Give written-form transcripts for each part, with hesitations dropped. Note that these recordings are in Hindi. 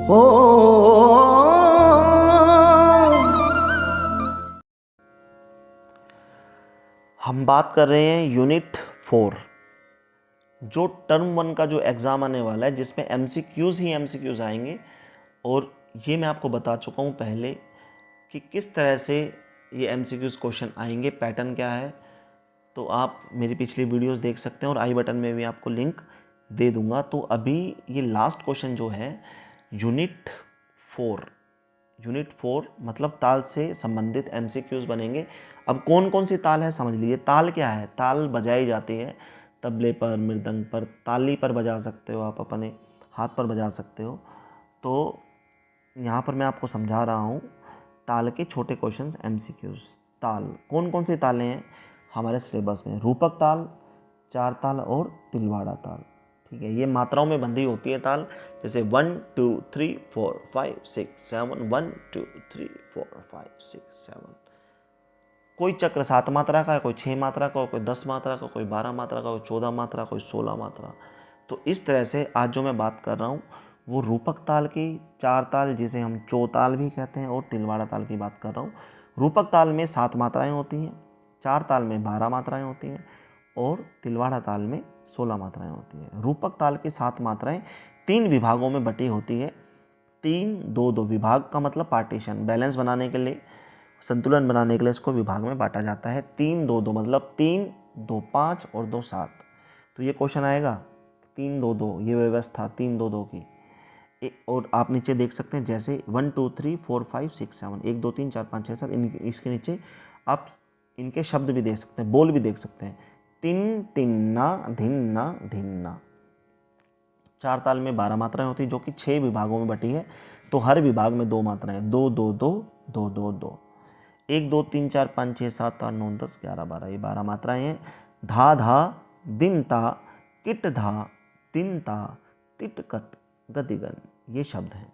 ओ हम बात कर रहे हैं यूनिट 4, जो टर्म 1 का जो एग्ज़ाम आने वाला है, जिसमें एमसीक्यूज़ ही एमसीक्यूज़ आएंगे। और ये मैं आपको बता चुका हूँ पहले कि किस तरह से ये एमसीक्यूज़ क्वेश्चन आएंगे, पैटर्न क्या है। तो आप मेरी पिछली वीडियोस देख सकते हैं और आई बटन में भी आपको लिंक दे दूंगा। तो अभी ये लास्ट क्वेश्चन जो है यूनिट 4 मतलब ताल से संबंधित एमसीक्यूज बनेंगे। अब कौन कौन सी ताल है समझ लीजिए। ताल क्या है? ताल बजाई जाती है तबले पर, मृदंग पर, ताली पर बजा सकते हो, आप अपने हाथ पर बजा सकते हो। तो यहाँ पर मैं आपको समझा रहा हूँ ताल के छोटे क्वेश्चंस एमसीक्यूज। ताल कौन कौन सी तालें हैं हमारे सिलेबस में? रूपक ताल, चार ताल और तिलवाड़ा ताल। ठीक है, ये मात्राओं में बंधी होती है ताल, जैसे 1 2 3 4 5 6 7, 1 2 3 4 5 6 7। कोई चक्र 7 मात्रा का है, कोई 6 मात्रा का, कोई 10 मात्रा का, कोई 12 मात्रा का, कोई 14 मात्रा, कोई 16 मात्रा। तो इस तरह से आज जो मैं बात कर रहा हूँ वो रूपक ताल की, चार ताल जिसे हम चौताल भी कहते हैं, और तिलवाड़ा ताल की बात कर रहा हूँ। रूपक ताल में 7 मात्राएं होती हैं, चार ताल में 12 मात्राएं होती हैं और तिलवाड़ा ताल में 16 मात्राएं होती हैं। रूपक ताल की 7 मात्राएं 3 विभागों में बटी होती है। 3 2 2 विभाग का मतलब पार्टीशन, बैलेंस बनाने के लिए, संतुलन बनाने के लिए इसको विभाग में बांटा जाता है। 3 2 2 मतलब 3 2 5 और 2 7। तो ये क्वेश्चन आएगा 3 2 2, ये व्यवस्था 3 2 2 की। और आप नीचे देख सकते हैं जैसे 1 2 3 4 5 6 7, 1 2 3 4 5 6 7, इसके नीचे आप इनके शब्द भी देख सकते हैं, बोल भी देख सकते हैं। तिन तिन्ना धिन्ना धिन्ना। चार ताल में 12 मात्राएं होती है जो कि 6 विभागों में बटी है। तो हर विभाग में 2 मात्राएं, 2 2 2 2 2 2। 1 2 3 4 5 6 7 8 9 10 11 12, ये 12 मात्राएं हैं। धा धा दिनता किट धा तिनता तिटकत गतिगन, ये शब्द हैं।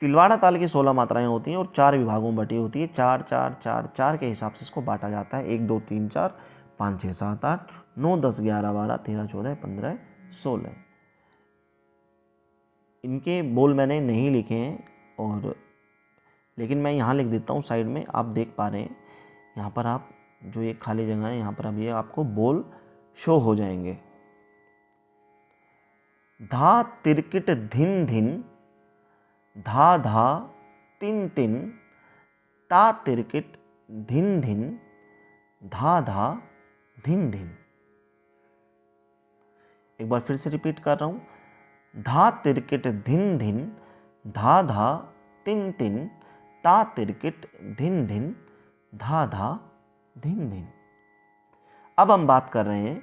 तिलवाड़ा ताल की 16 मात्राएं होती हैं और 4 विभागों में बटी होती है। 4 4 4 4 के हिसाब से इसको बांटा जाता है। 1 2 3 4 5 6 7 8 9 10 11 12 13 14 15 16। इनके बोल मैंने नहीं लिखे हैं, और लेकिन मैं यहाँ लिख देता हूँ साइड में, आप देख पा रहे हैं। यहाँ पर आप जो ये खाली जगह है यहाँ पर अभी आपको बोल शो हो जाएंगे। धा तिरकिट धिन धिन, धा धा तिन तिन, ता तिरकिट धिन धिन, धा धा धिन धिन। एक बार फिर से रिपीट कर रहा हूं। धा तिरकिट धिन धिन, धा धा तिन तिन, ता तिरकिट धिन धिन, धा धा धिन धिन। अब हम बात कर रहे हैं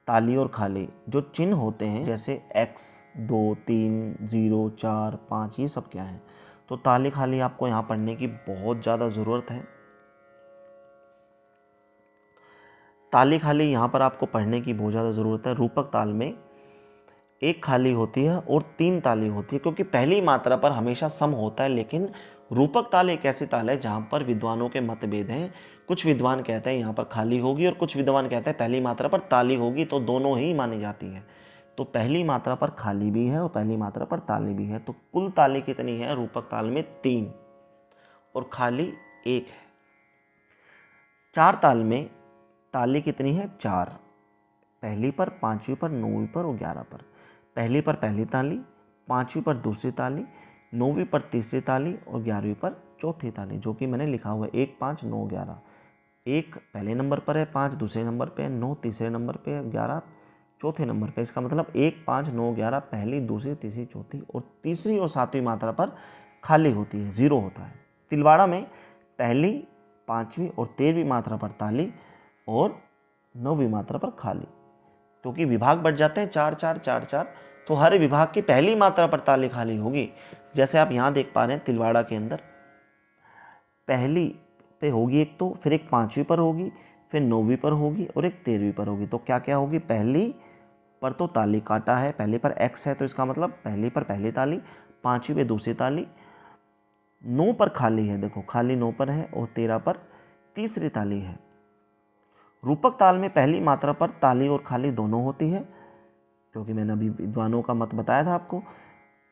ताली और खाली। जो चिन्ह होते हैं जैसे x 2 3 0 4 5, ये सब क्या है? तो ताली खाली आपको यहाँ पढ़ने की बहुत ज़्यादा ज़रूरत है। ताली खाली यहाँ पर आपको पढ़ने की बहुत ज़्यादा ज़रूरत है। रूपक ताल में एक खाली होती है और 3 ताली होती है, क्योंकि पहली मात्रा पर हमेशा सम होता है। लेकिन रूपक ताल एक ऐसी ताल है जहाँ पर विद्वानों के मतभेद हैं। कुछ विद्वान कहते हैं यहाँ पर खाली होगी और कुछ विद्वान कहते हैं पहली मात्रा पर ताली होगी, तो दोनों ही मानी जाती है। तो पहली मात्रा पर खाली भी है और पहली मात्रा पर ताली भी है। तो कुल ताली कितनी है रूपक ताल में? 3 और खाली 1 है। चार ताल में ताली कितनी है? 4, पहली पर, पांचवी पर, 9वीं पर और 11 पर। पहली पर पहली ताली, पांचवी पर दूसरी ताली, 9वीं पर तीसरी ताली और 11वीं पर चौथी ताली, जो कि मैंने लिखा हुआ है 1 5 9 11। 1 पहले नंबर पर है, 5 दूसरे नंबर पे है, 9 तीसरे नंबर पे है, 11 चौथे नंबर पे। इसका मतलब 1 5 9 11 पहली, दूसरी, तीसरी, चौथी, और तीसरी और सातवीं मात्रा पर खाली होती है, 0 होता है। तिलवाड़ा में पहली, पाँचवीं और 13वीं मात्रा पर ताली और 9वीं मात्रा पर खाली, क्योंकि विभाग बढ़ जाते हैं 4 4 4 4। तो हर विभाग की पहली मात्रा पर ताली खाली होगी। जैसे आप यहाँ देख पा रहे हैं तिलवाड़ा के अंदर पहली पे होगी एक, तो फिर एक 5वीं पर होगी, फिर 9वीं पर होगी और एक 13वीं पर होगी। तो क्या क्या होगी? पहली पर तो ताली काटा है, पहली पर x है तो इसका मतलब पहली पर पहली ताली, 5वीं पे दूसरी ताली, 9 पर खाली है, देखो खाली 9 पर है, और 13 पर तीसरी ताली है। रूपक ताल में पहली मात्रा पर ताली और खाली दोनों होती है, क्योंकि मैंने अभी विद्वानों का मत बताया था आपको।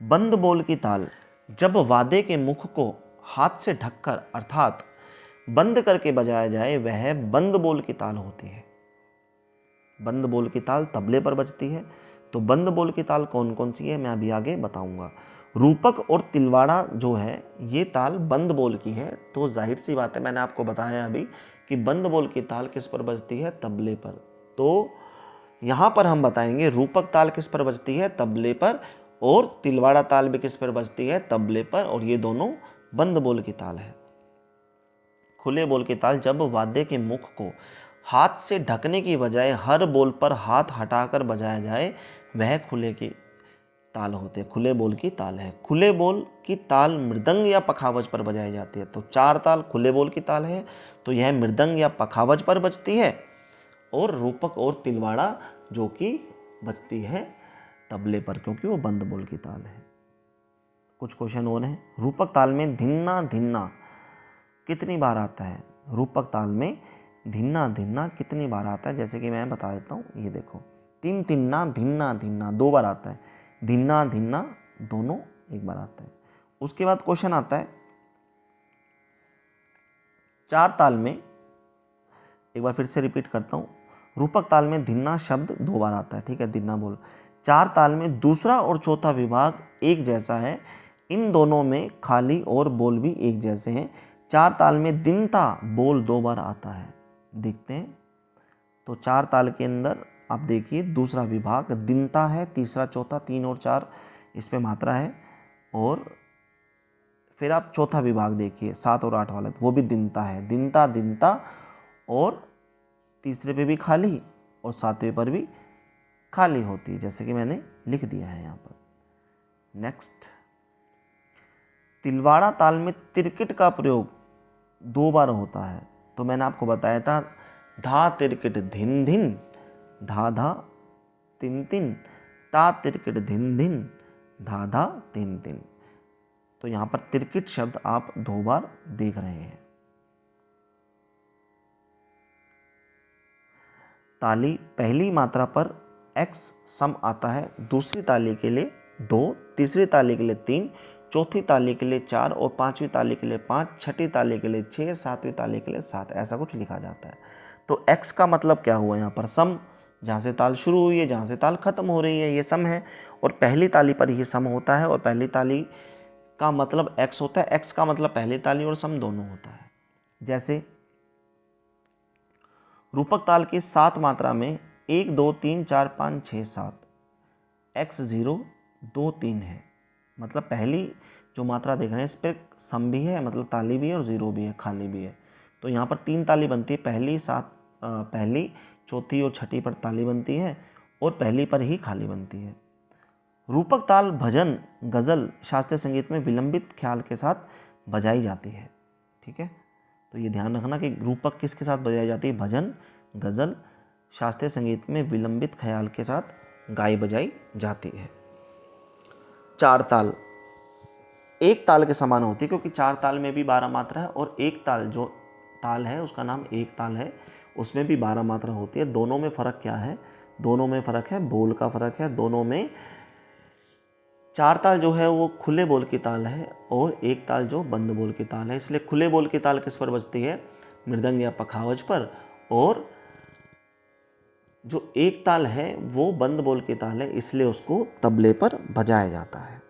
बंद बोल की ताल, जब वाद्य के मुख को हाथ से ढककर अर्थात बंद करके बजाया जाए वह बंद बोल की ताल होती है। बंद बोल की ताल तबले पर बजती है। तो बंद बोल की ताल कौन कौन सी है मैं अभी आगे बताऊंगा। रूपक और तिलवाड़ा जो है ये ताल बंद बोल की है। तो जाहिर सी बात है, मैंने आपको बताया अभी कि बंद बोल की ताल किस पर बजती है, तबले पर। तो यहाँ पर हम बताएंगे रूपक ताल किस पर बजती है, तबले पर, और तिलवाड़ा ताल भी किस पर बजती है, तबले पर, और ये दोनों बंद बोल की ताल है। खुले बोल की ताल, जब वाद्य के मुख को हाथ से ढकने की बजाय हर बोल पर हाथ हटाकर बजाया जाए वह खुले की ताल होती है, खुले बोल की ताल है। खुले बोल की ताल मृदंग या पखावज पर बजाई जाती है। तो 4 ताल खुले बोल की ताल है, तो यह मृदंग या पखावज पर बजती है, और रूपक और तिलवाड़ा जो कि बजती है तबले पर, क्योंकि वो बंद बोल की ताल है। कुछ क्वेश्चन और हैं। रूपक ताल में धिन्ना धिन्ना कितनी बार आता है? रूपक ताल में धिन्ना धिन्ना कितनी बार आता है? जैसे कि मैं बता देता हूँ, ये देखो, तीन तिन्ना धिन्ना धिन्ना 2 बार आता है, धिन्ना धिन्ना दोनों 1 बार आता है। उसके बाद क्वेश्चन आता है 4 ताल में, एक बार फिर से रिपीट करता हूँ, रूपक ताल में धिन्ना शब्द 2 बार आता है, ठीक है, धिन्ना बोल। 4 ताल में दूसरा और चौथा विभाग एक जैसा है, इन दोनों में खाली और बोल भी एक जैसे हैं। 4 ताल में दिनता बोल 2 बार आता है, देखते हैं। तो 4 ताल के अंदर आप देखिए दूसरा विभाग दिनता है, तीसरा चौथा 3 और 4 इस पे मात्रा है, और फिर आप चौथा विभाग देखिए 7 और 8 वाला, वो भी दिनता है, दिनता दिनता, और तीसरे पे भी खाली और 7वें पर भी खाली होती है, जैसे कि मैंने लिख दिया है यहाँ पर। नेक्स्ट, तिलवाड़ा ताल में तिरकिट का प्रयोग 2 बार होता है। तो मैंने आपको बताया था धा तिरकिट धिन धिन, धा धा तिन तिन, ता तिरकिट धिन धिन, धा धा तिन तिन। तो यहाँ पर तिरकिट शब्द आप 2 बार देख रहे हैं। ताली पहली मात्रा पर x सम आता है, दूसरी ताली के लिए 2, तीसरी ताली के लिए 3, चौथी ताली के लिए 4 और 5वीं ताली के लिए 5, छठी ताली के लिए 6, 7वीं ताली के लिए 7, ऐसा कुछ लिखा जाता है। तो x का मतलब क्या हुआ यहाँ पर? सम, जहाँ से ताल शुरू हुई है जहाँ से ताल खत्म हो रही है, ये सम है, और पहली ताली पर ये सम होता है, और पहली ताली का मतलब x होता है, x का मतलब पहली ताली और सम दोनों होता है। जैसे रूपक ताल की 7 मात्रा में 1 2 3 4 5 6 7, x 0 2 3 है, मतलब पहली जो मात्रा देख रहे हैं इस पर सम भी है, मतलब ताली भी है, और 0 भी है, खाली भी है। तो यहाँ पर 3 ताली बनती है, पहली चौथी और छठी पर ताली बनती है, और पहली पर ही खाली बनती है। रूपक ताल भजन, गज़ल, शास्त्रीय संगीत में विलंबित ख्याल के साथ बजाई जाती है, ठीक है। तो ये ध्यान रखना कि रूपक किसके साथ बजाई जाती है? भजन, गज़ल, शास्त्रीय संगीत में विलंबित ख्याल के साथ गाई बजाई जाती है। 4 ताल एक ताल के समान होती है, क्योंकि 4 ताल में भी 12 मात्रा है, और एक ताल जो ताल है उसका नाम एक ताल है, उसमें भी 12 मात्रा होती है। दोनों में फ़र्क क्या है? दोनों में फ़र्क है, बोल का फ़र्क है। दोनों में 4 ताल जो है वो खुले बोल की ताल है, और एक ताल जो बंद बोल की ताल है। इसलिए खुले बोल की ताल किस पर बजती है? मृदंग या पखावज पर, और जो एक ताल है वो बंद बोल की ताल है, इसलिए उसको तबले पर बजाया जाता है।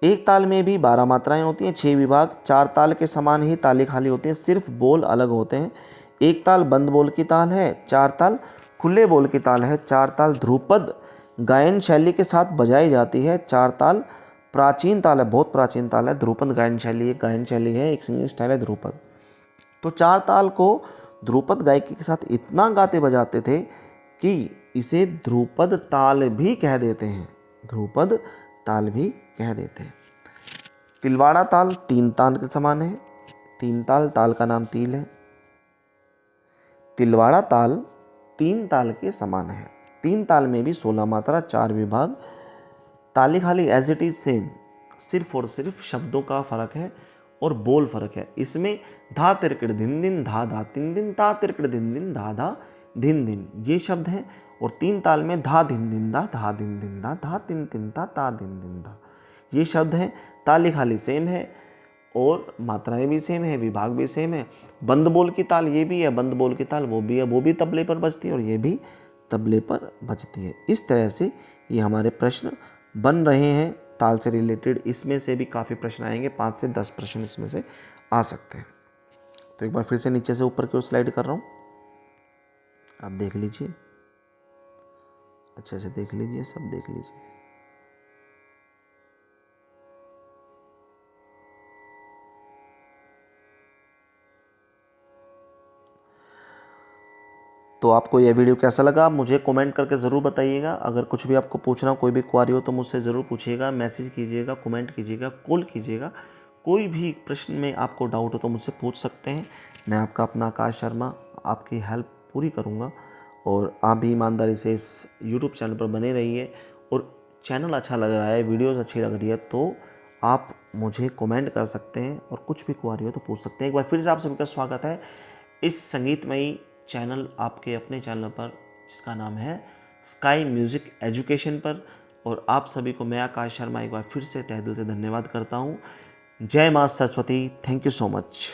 एक ताल में भी 12 मात्राएं होती हैं, 6 विभाग। 4 ताल के समान ही ताली खाली होती हैं, सिर्फ बोल अलग होते हैं। एक ताल बंद बोल की ताल है, 4 ताल खुले बोल की ताल है। 4 ताल ध्रुपद गायन शैली के साथ बजाई जाती है। 4 ताल प्राचीन ताल है, बहुत प्राचीन ताल है। ध्रुपद गायन शैली है, एक सिंगिंग स्टाइल है ध्रुपद। तो 4 ताल को ध्रुपद गायकी के साथ इतना गाते बजाते थे कि इसे ध्रुपद ताल भी कह देते हैं, ध्रुपद ताल भी कह देते हैं। तिलवाड़ा ताल 3 ताल के समान है। 3 ताल, ताल का नाम तिल है। तिलवाड़ा ताल 3 ताल के समान है। 3 ताल में भी 16 मात्रा, 4 विभाग, ताली खाली एज इट इज सेम, सिर्फ और सिर्फ शब्दों का फर्क है और बोल फर्क है। इसमें धा तिरकिड़ धिन दिन, धा धा तिन दिन, ता तिरकिड़ धिन दिन, धा धा धिन दिन, ये शब्द हैं। और 3 ताल में धा धिन दिन धा, धा धिन दिन धा, धा तिन तिन ता, ता धिन दिन धा, ये शब्द हैं, ताली खाली सेम है और मात्राएं भी सेम है, विभाग भी सेम है। बंद बोल की ताल ये भी है, बंद बोल की ताल वो भी है, वो भी तबले पर बजती है और ये भी तबले पर बजती है। इस तरह से ये हमारे प्रश्न बन रहे हैं ताल से रिलेटेड। इसमें से भी काफ़ी प्रश्न आएंगे, 5 से 10 प्रश्न इसमें से आ सकते हैं। तो एक बार फिर से नीचे से ऊपर की ओर स्लाइड कर रहा हूँ, आप देख लीजिए, अच्छे से देख लीजिए, सब देख लीजिए। तो आपको यह वीडियो कैसा लगा मुझे कमेंट करके ज़रूर बताइएगा। अगर कुछ भी आपको पूछना, कोई भी क्वारी हो तो मुझसे ज़रूर पूछिएगा, मैसेज कीजिएगा, कमेंट कीजिएगा, कॉल कीजिएगा। कोई भी प्रश्न में आपको डाउट हो तो मुझसे पूछ सकते हैं। मैं आपका अपना आकाश शर्मा आपकी हेल्प पूरी करूँगा। और आप भी ईमानदारी से इस यूट्यूब चैनल पर बने रहिए। और चैनल अच्छा लग रहा है, वीडियोज़ अच्छी लग रही है तो आप मुझे कमेंट कर सकते हैं और कुछ भी क्वारी हो तो पूछ सकते हैं। एक बार फिर से आप सभी का स्वागत है इस संगीतमयी चैनल, आपके अपने चैनल पर, जिसका नाम है स्काई म्यूज़िक एजुकेशन पर। और आप सभी को मैं आकाश शर्मा एक बार फिर से तहे दिल से धन्यवाद करता हूँ। जय माँ Saraswati. Thank you so much.